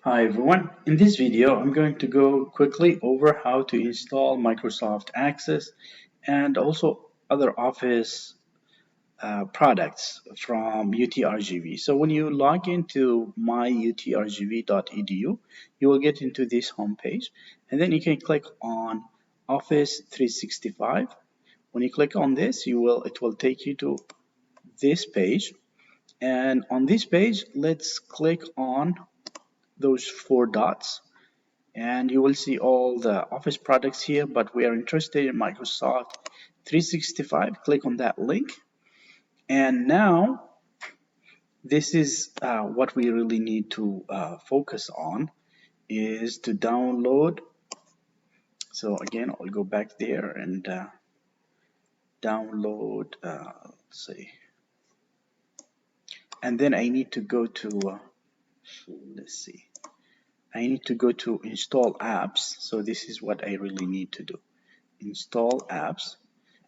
Hi everyone, in this video I'm going to go quickly over how to install Microsoft Access and also other Office products from UTRGV. So when you log into myutrgv.edu, you will get into this homepage and then you can click on Office 365. When you click on this, it will take you to this page, and on this page let's click on those four dots and you will see all the Office products here, but we are interested in Microsoft 365. Click on that link, and now this is what we really need to focus on is to download. So again, I'll go back there and download, let's see, and then I need to go to, let's see, I need to go to install apps. So this is what I really need to do. Install apps.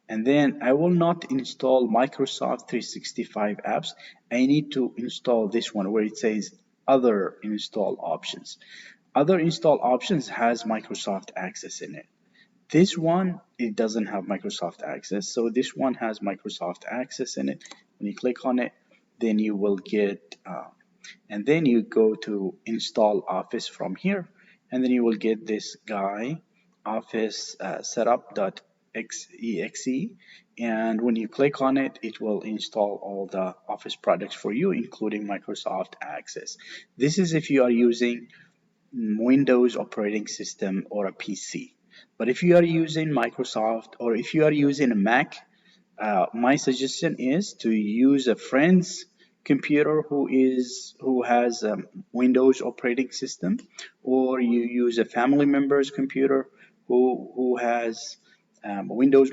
And then I will not install Microsoft 365 apps. I need to install this one where it says other install options. Other install options has Microsoft Access in it. This one, it doesn't have Microsoft Access. So this one has Microsoft Access in it. When you click on it, then you will get, and then you go to install Office from here. And then you will get this guy, Office setup.exe, and when you click on it, it will install all the Office products for you, including Microsoft Access. This is if you are using Windows operating system or a PC. But if you are using Microsoft or if you are using a Mac, my suggestion is to use a friend's computer who has Windows operating system, or you use a family member's computer who has Windows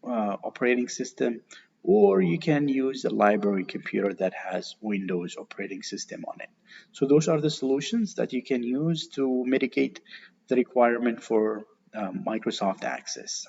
operating system, or you can use a library computer that has Windows operating system on it. So those are the solutions that you can use to mitigate the requirement for Microsoft Access.